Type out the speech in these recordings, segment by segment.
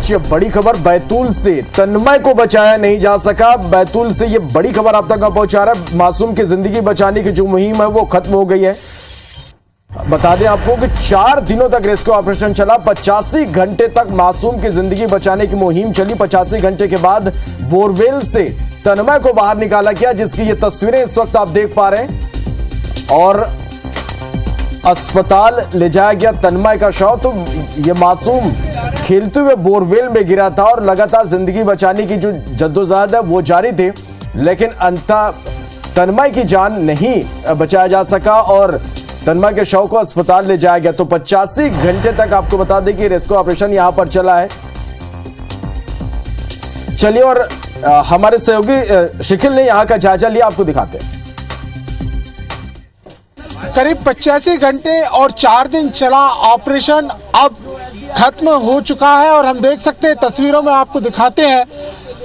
बीच ये बड़ी खबर बैतूल से, तन्मय को बचाया नहीं जा सका। बैतूल से ये बड़ी खबर आप तक पहुंचा रहा है। मासूम की जिंदगी बचाने की जो मुहिम है वो खत्म हो गई है। बता दें आपको कि 4 दिनों तक रेस्क्यू ऑपरेशन चला। 85 घंटे तक मासूम की जिंदगी बचाने की मुहिम चली। 85 घंटे के बाद बोरवेल से तन्मय को बाहर निकाला गया, जिसकी ये तस्वीरें इस वक्त आप देख पा रहे हैं। और अस्पताल ले जाया गया तन्मय का शव। तो ये मासूम खेलते हुए बोरवेल में गिरा था और लगातार जिंदगी बचाने की जो जद्दोजहद है वो जारी थी, लेकिन अंततः तन्मय की जान नहीं बचाया जा सका और तन्मय के शव को अस्पताल ले जाया गया। तो 85 घंटे तक आपको बता दें कि रेस्क्यू ऑपरेशन यहां पर चला है। चलिए और हमारे सहयोगी शिखिल ने यहां का जायजा लिया, आपको दिखाते हैं। करीब 85 घंटे और 4 दिन चला ऑपरेशन अब खत्म हो चुका है और हम देख सकते हैं तस्वीरों में आपको दिखाते हैं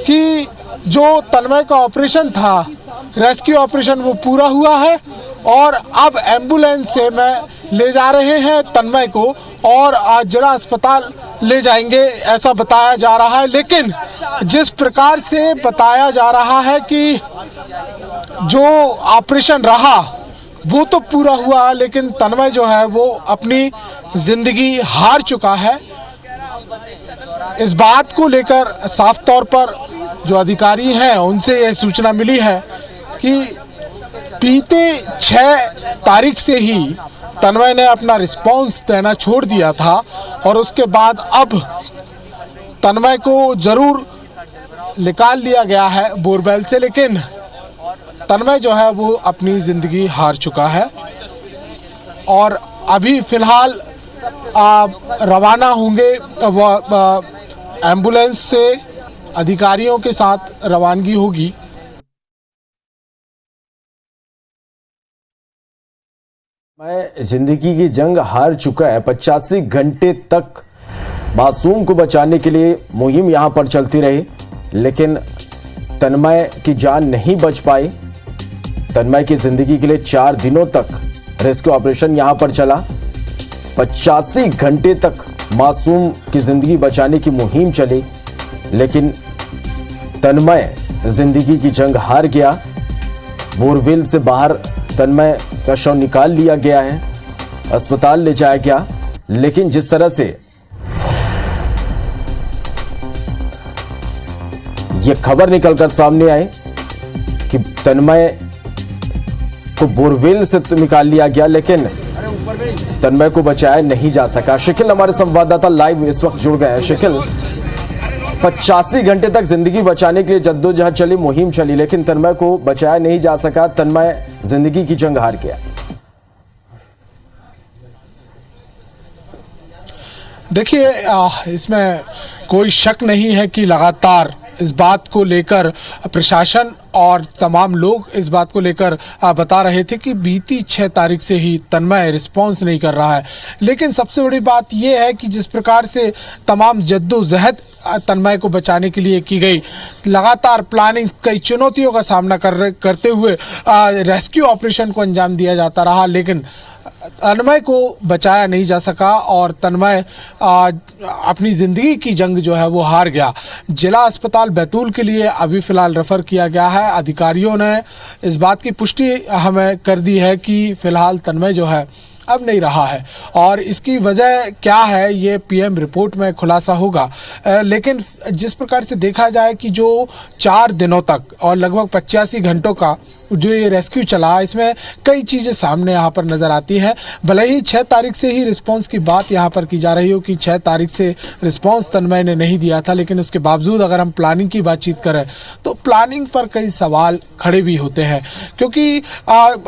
कि जो तन्मय का ऑपरेशन था, रेस्क्यू ऑपरेशन, वो पूरा हुआ है और अब एम्बुलेंस से में ले जा रहे हैं तन्मय को और आज जिला अस्पताल ले जाएंगे ऐसा बताया जा रहा है। लेकिन जिस प्रकार से बताया जा रहा है कि जो ऑपरेशन रहा वो तो पूरा हुआ, लेकिन तन्मय जो है वो अपनी जिंदगी हार चुका है। इस बात को लेकर साफ तौर पर जो अधिकारी हैं उनसे यह सूचना मिली है कि बीते 6 तारीख से ही तन्मय ने अपना रिस्पॉन्स देना छोड़ दिया था और उसके बाद अब तन्मय को जरूर निकाल लिया गया है बोरवेल से, लेकिन तन्मय जो है वो अपनी ज़िंदगी हार चुका है और अभी फ़िलहाल रवाना होंगे एम्बुलेंस से, अधिकारियों के साथ रवानगी होगी। मैं जिंदगी की जंग हार चुका है। 85 घंटे तक मासूम को बचाने के लिए मुहिम यहां पर चलती रही, लेकिन तन्मय की जान नहीं बच पाई। तन्मय की जिंदगी के लिए 4 दिनों तक रेस्क्यू ऑपरेशन यहां पर चला। 85 घंटे तक मासूम की जिंदगी बचाने की मुहिम चली, लेकिन तन्मय जिंदगी की जंग हार गया। बोरवेल से बाहर तन्मय का शव निकाल लिया गया है, अस्पताल ले जाया गया, लेकिन जिस तरह से यह खबर निकलकर सामने आई कि तन्मय को बोरवेल से तो निकाल लिया गया, लेकिन तन्मय को बचाया नहीं जा सका। शिखिल हमारे संवाददाता लाइव इस वक्त जुड़ गए हैं। शिखिल, 85 घंटे तक जिंदगी बचाने के लिए जद्दोजहद चली, मुहिम चली, लेकिन तन्मय को बचाया नहीं जा सका। तन्मय जिंदगी की जंग हार गया। देखिए, इसमें कोई शक नहीं है कि लगातार इस बात को लेकर प्रशासन और तमाम लोग इस बात को लेकर बता रहे थे कि बीती 6 तारीख से ही तन्मय रिस्पॉन्स नहीं कर रहा है। लेकिन सबसे बड़ी बात यह है कि जिस प्रकार से तमाम जद्दोजहद तन्मय को बचाने के लिए की गई, लगातार प्लानिंग, कई चुनौतियों का सामना करते हुए रेस्क्यू ऑपरेशन को अंजाम दिया जाता रहा, लेकिन तन्मय को बचाया नहीं जा सका और तन्मय अपनी ज़िंदगी की जंग जो है वो हार गया। जिला अस्पताल बैतूल के लिए अभी फ़िलहाल रेफ़र किया गया है। अधिकारियों ने इस बात की पुष्टि हमें कर दी है कि फ़िलहाल तन्मय जो है अब नहीं रहा है और इसकी वजह क्या है ये पीएम रिपोर्ट में खुलासा होगा। लेकिन जिस प्रकार से देखा जाए कि जो 4 दिनों तक और लगभग 85 घंटों का जो ये रेस्क्यू चला, इसमें कई चीज़ें सामने यहाँ पर नज़र आती हैं। भले ही 6 तारीख से ही रिस्पांस की बात यहाँ पर की जा रही हो कि 6 तारीख से रिस्पांस तन्मय ने नहीं दिया था, लेकिन उसके बावजूद अगर हम प्लानिंग की बातचीत करें तो प्लानिंग पर कई सवाल खड़े भी होते हैं, क्योंकि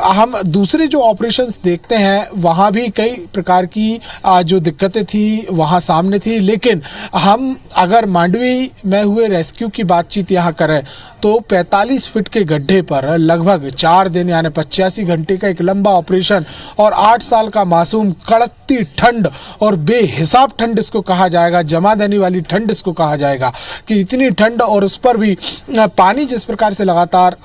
हम दूसरे जो ऑपरेशंस देखते हैं वहाँ भी कई प्रकार की जो दिक्कतें थी वहाँ सामने थी। लेकिन हम अगर मांडवी में हुए रेस्क्यू की बातचीत यहाँ करें तो 45 फीट के गड्ढे पर लगभग 4 दिन यानी 85 घंटे का एक लंबा ऑपरेशन और 8 साल का मासूम, कड़कती ठंड और बेहिसाब ठंड इसको कहा जाएगा, जमा देने वाली ठंड इसको कहा जाएगा कि इतनी ठंड और उस पर भी पानी जिस प्रकार से लगातार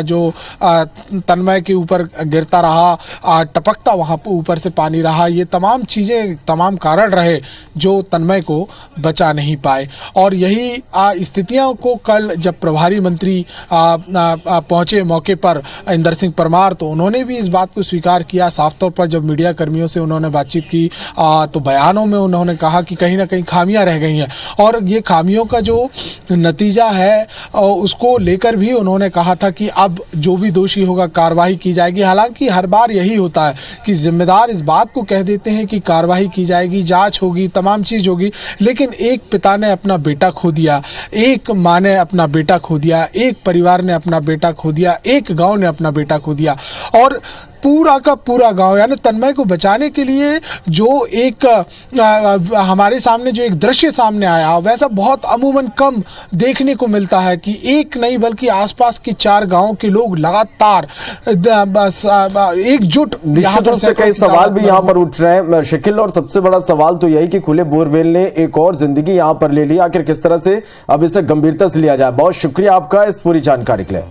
जो तन्मय के ऊपर गिरता रहा, टपकता वहाँ पर ऊपर से पानी रहा, ये तमाम चीज़ें, तमाम कारण रहे जो तन्मय को बचा नहीं पाए। और यही स्थितियों को कल जब प्रभारी मंत्री पहुँचे मौके पर इंदर सिंह परमार, तो उन्होंने भी इस बात को स्वीकार किया। साफ तौर पर जब मीडिया कर्मियों से उन्होंने बातचीत की तो बयानों में उन्होंने कहा कि कहीं ना कहीं खामियां रह गई हैं और ये खामियों का जो नतीजा है उसको लेकर भी उन्होंने कहा था कि अब जो भी दोषी होगा कार्रवाई की जाएगी। हालांकि हर बार यही होता है कि जिम्मेदार इस बात को कह देते हैं कि कार्रवाई की जाएगी, जांच होगी, तमाम चीज़ होगी, लेकिन एक पिता ने अपना बेटा खो दिया, एक माँ ने अपना बेटा खो दिया, एक परिवार ने अपना बेटा खो दिया, एक गांव ने अपना बेटा खो दिया और पूरा का पूरा गांव, यानी तन्मय को बचाने के लिए जो एक हमारे सामने जो एक दृश्य सामने आया वैसा बहुत अमूमन कम देखने को मिलता है कि एक नहीं बल्कि आसपास के 4 गांवों के लोग लगातार एकजुट। निश्चित रूप से कई सवाल भी यहाँ पर उठ रहे हैं शकील, और सबसे बड़ा सवाल तो यही कि खुले बोरवेल ने एक और जिंदगी यहाँ पर ले ली। आखिर किस तरह से अब इसे गंभीरता से लिया जाए। बहुत शुक्रिया आपका इस पूरी जानकारी के लिए।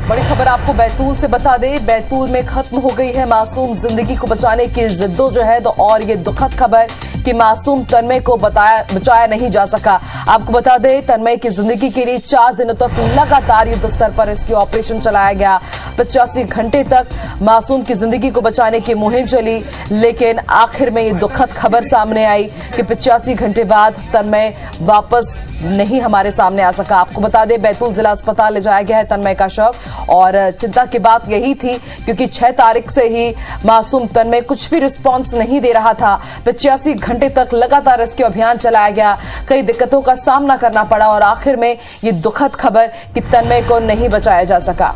बड़ी खबर आपको बैतूल से बता दें, बैतूल में खत्म हो गई है मासूम जिंदगी को बचाने की जिद्दोजहद और ये दुखद खबर कि मासूम तन्मय को बचाया नहीं जा सका। आपको बता दें, तन्मय की जिंदगी के लिए 4 दिनों तक लगातार युद्ध स्तर पर रेस्क्यू ऑपरेशन चलाया गया। 85 घंटे तक मासूम की जिंदगी को बचाने की मुहिम चली, लेकिन आखिर में ये दुखद खबर सामने आई कि 85 घंटे बाद तन्मय वापस नहीं हमारे सामने आ सका। आपको बता दें, बैतूल जिला अस्पताल ले जाया गया है तन्मय का शव और चिंता की बात यही थी क्योंकि 6 तारीख से ही मासूम तन्मय कुछ भी रिस्पॉन्स नहीं दे रहा था। 85 घंटे तक लगातार रेस्क्यू अभियान चलाया गया, कई दिक्कतों का सामना करना पड़ा और आखिर में ये दुखद खबर कि तन्मय को नहीं बचाया जा सका।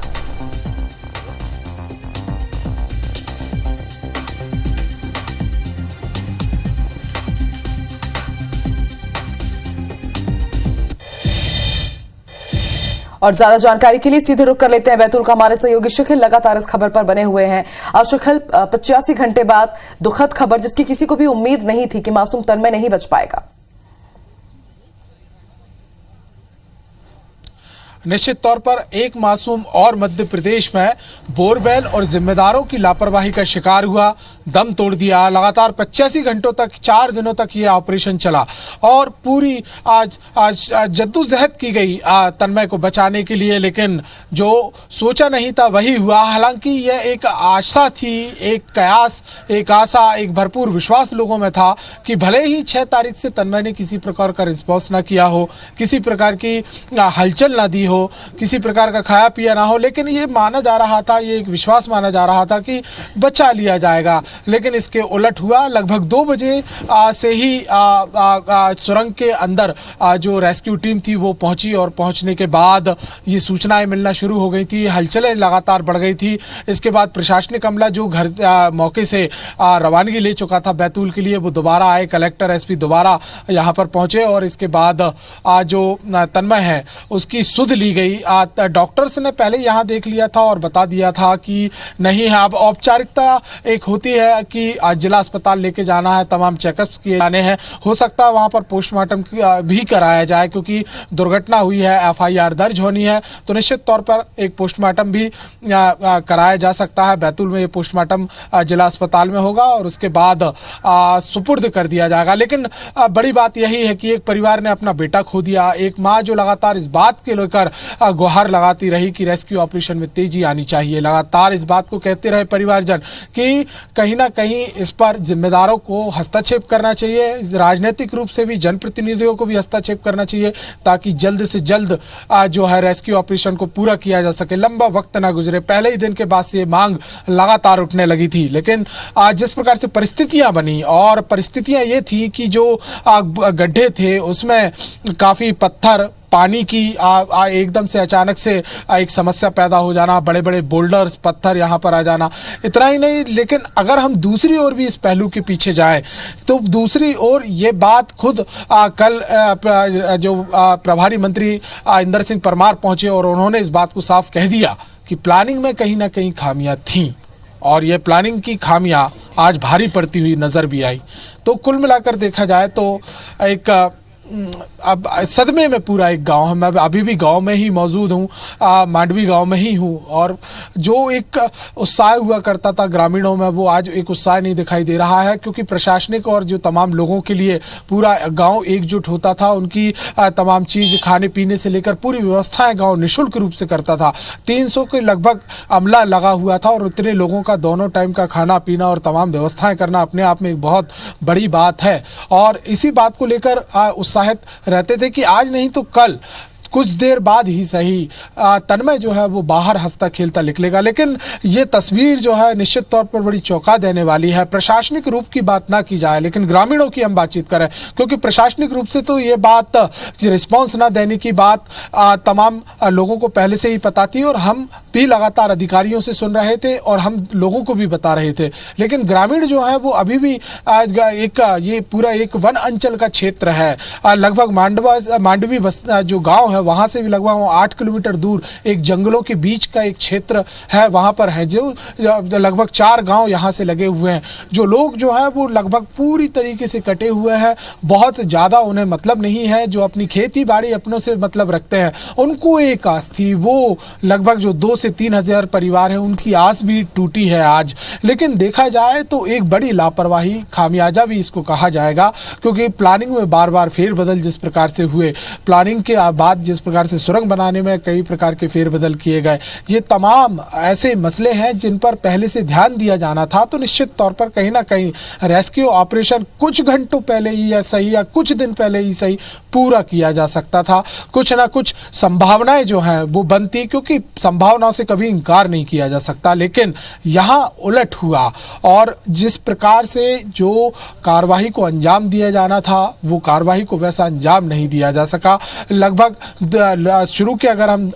और ज्यादा जानकारी के लिए सीधे रुक कर लेते हैं बैतूल का हमारे सहयोगी शकील लगातार इस खबर पर बने हुए हैं। शकील, 85 घंटे बाद दुखद खबर जिसकी किसी को भी उम्मीद नहीं थी कि मासूम तन्मय नहीं बच पाएगा। निश्चित तौर पर एक मासूम और मध्य प्रदेश में बोरवेल और जिम्मेदारों की लापरवाही का शिकार हुआ, दम तोड़ दिया। लगातार 85 घंटों तक, 4 दिनों तक ये ऑपरेशन चला और पूरी आज जद्दोजहद की गई तन्मय को बचाने के लिए, लेकिन जो सोचा नहीं था वही हुआ। हालांकि यह एक आशा थी, एक कयास, एक आशा, एक भरपूर विश्वास लोगों में था कि भले ही 6 तारीख से तन्मय ने किसी प्रकार का रिस्पॉन्स ना किया हो, किसी प्रकार की हलचल ना दी हो, किसी प्रकार का खाया पिया ना हो, लेकिन ये माना जा रहा था, ये एक विश्वास माना जा रहा था कि बचा लिया जाएगा। लेकिन इसके उलट हुआ। लगभग 2 बजे से ही सुरंग के अंदर जो रेस्क्यू टीम थी वो पहुंची और पहुंचने के बाद ये सूचनाएं मिलना शुरू हो गई थी, हलचलें लगातार बढ़ गई थी। इसके बाद प्रशासनिक अमला जो घर मौके से रवानगी ले चुका था बैतूल के लिए, वो दोबारा आए, कलेक्टर एसपी दोबारा यहाँ पर पहुंचे और इसके बाद जो तन्मय है उसकी सुध ली गई। डॉक्टर्स ने पहले यहाँ देख लिया था और बता दिया था कि नहीं है, अब औपचारिकता एक होती है कि जिला अस्पताल लेके जाना है, तमाम चेकअप्स किए जाने हैं, हो सकता है वहाँ पर पोस्टमार्टम भी कराया जाए क्योंकि दुर्घटना हुई है, FIR दर्ज होनी है, तो निश्चित तौर पर एक पोस्टमार्टम भी कराया जा सकता है। बैतूल में ये पोस्टमार्टम जिला अस्पताल में होगा और उसके बाद सुपुर्द कर दिया जाएगा। लेकिन बड़ी बात यही है कि एक परिवार ने अपना बेटा खो दिया, एक माँ जो लगातार इस बात के लेकर गुहार लगाती रही कि रेस्क्यू ऑपरेशन में तेजी आनी चाहिए, लगातार इस बात को कहते रहे परिवारजन कि कहीं ना कहीं इस पर जिम्मेदारों को हस्तक्षेप करना चाहिए, राजनीतिक रूप से भी जनप्रतिनिधियों को भी हस्तक्षेप करना चाहिए ताकि जल्द से जल्द जो है रेस्क्यू ऑपरेशन को पूरा किया जा सके, लंबा वक्त ना गुजरे। पहले ही दिन के बाद से ये मांग लगातार उठने लगी थी, लेकिन जिस प्रकार से परिस्थितियां बनी और परिस्थितियां ये थी कि जो गड्ढे थे उसमें काफ़ी पत्थर पानी की एकदम से अचानक से एक समस्या पैदा हो जाना, बड़े बड़े बोल्डर्स पत्थर यहाँ पर आ जाना। इतना ही नहीं, लेकिन अगर हम दूसरी ओर भी इस पहलू के पीछे जाएं तो दूसरी ओर ये बात खुद कल जो प्रभारी मंत्री इंदर सिंह परमार पहुंचे और उन्होंने इस बात को साफ कह दिया कि प्लानिंग में कहीं ना कहीं खामियां थीं और ये प्लानिंग की खामियां आज भारी पड़ती हुई नजर भी आई। तो कुल मिलाकर देखा जाए तो एक अब सदमे में पूरा एक गांव है। मैं अभी भी गांव में ही मौजूद हूँ, मांडवी गांव में ही हूँ, और जो एक उत्साह हुआ करता था ग्रामीणों में वो आज एक उत्साह नहीं दिखाई दे रहा है, क्योंकि प्रशासनिक और जो तमाम लोगों के लिए पूरा गांव एकजुट होता था। उनकी तमाम चीज़ खाने पीने से लेकर पूरी व्यवस्थाएं गांव निःशुल्क रूप से करता था। 300 के लगभग अमला लगा हुआ था और उतने लोगों का दोनों टाइम का खाना पीना और तमाम व्यवस्थाएं करना अपने आप में एक बहुत बड़ी बात है। और इसी बात को लेकर उत्साहित रहते थे कि आज नहीं तो कल, कुछ देर बाद ही सही, तन्मय जो है वो बाहर हंसता खेलता निकलेगा। लेकिन ये तस्वीर जो है निश्चित तौर पर बड़ी चौंका देने वाली है। प्रशासनिक रूप की बात ना की जाए, लेकिन ग्रामीणों की हम बातचीत करें, क्योंकि प्रशासनिक रूप से तो ये बात, रिस्पांस ना देने की बात तमाम लोगों को पहले से ही पता थी और हम भी लगातार अधिकारियों से सुन रहे थे और हम लोगों को भी बता रहे थे। लेकिन ग्रामीण जो है वो अभी भी ये पूरा एक वन अंचल का क्षेत्र है। लगभग मांडवी जो गाँव है वहां से भी लगभग 8 किलोमीटर दूर एक जंगलों के बीच का एक क्षेत्र है, वहां पर है जो लगभग 4 गांव यहां से लगे हुए हैं। जो लोग जो हैं वो लगभग पूरी तरीके से कटे हुए हैं, बहुत ज़्यादा उन्हें मतलब नहीं है, जो अपनी खेती बाड़ी अपनों से मतलब रखते हैं उनको एक आस थी। वो लगभग जो 2 से 3 हज़ार परिवार हैं उनकी आस भी टूटी है आज। लेकिन देखा जाए तो एक बड़ी लापरवाही, खामियाजा भी इसको कहा जाएगा, क्योंकि प्लानिंग में बार बार फेरबदल जिस प्रकार से हुए, प्लानिंग के बाद जिस प्रकार से सुरंग बनाने में कई प्रकार के फेरबदल किए गए, ये तमाम ऐसे मसले हैं जिन पर पहले से ध्यान दिया जाना था। तो निश्चित तौर पर कहीं ना कहीं रेस्क्यू ऑपरेशन कुछ घंटों पहले ही या सही या कुछ दिन पहले ही सही पूरा किया जा सकता था। कुछ ना कुछ संभावनाएं जो हैं वो बनती, क्योंकि संभावनाओं से कभी इनकार नहीं किया जा सकता। लेकिन यहाँ उलट हुआ और जिस प्रकार से जो कार्रवाई को अंजाम दिया जाना था वो कार्रवाई को वैसा अंजाम नहीं दिया जा सका। लगभग शुरू के अगर हम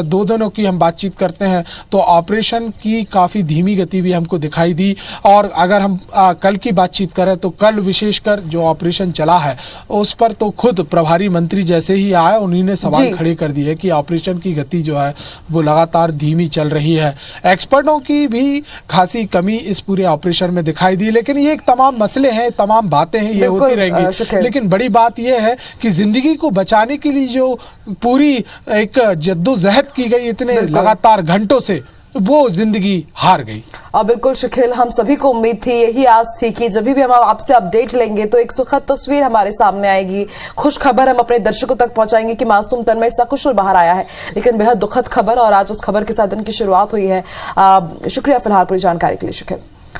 2 दिनों की हम बातचीत करते हैं तो ऑपरेशन की काफ़ी धीमी गति भी हमको दिखाई दी। और अगर हम कल की बातचीत करें तो कल विशेषकर जो ऑपरेशन चला है उस पर तो खुद प्रभारी मंत्री जैसे ही आए उन्होंने सवाल खड़े कर दिए कि ऑपरेशन की गति जो है वो लगातार धीमी चल रही है। एक्सपर्टों की भी खासी कमी इस पूरे ऑपरेशन में दिखाई दी। लेकिन ये एक तमाम मसले हैं, तमाम बातें हैं, ये होती रहेंगी। लेकिन बड़ी बात यह है कि जिंदगी को बचाने के लिए जो पूरी एक जद्दोजहद की गई इतने लगातार घंटों से, वो जिंदगी हार गई। और बिल्कुल शकील, हम सभी को उम्मीद थी, यही आस थी कि जब भी हम आपसे अपडेट लेंगे तो एक सुखद तस्वीर हमारे सामने आएगी, खुश खबर हम अपने दर्शकों तक पहुंचाएंगे कि मासूम तन्मय सकुशल बाहर आया है। लेकिन बेहद दुखद खबर, और आज उस खबर के साथ दिन की शुरुआत हुई है। शुक्रिया फिलहाल पूरी जानकारी के लिए शकील।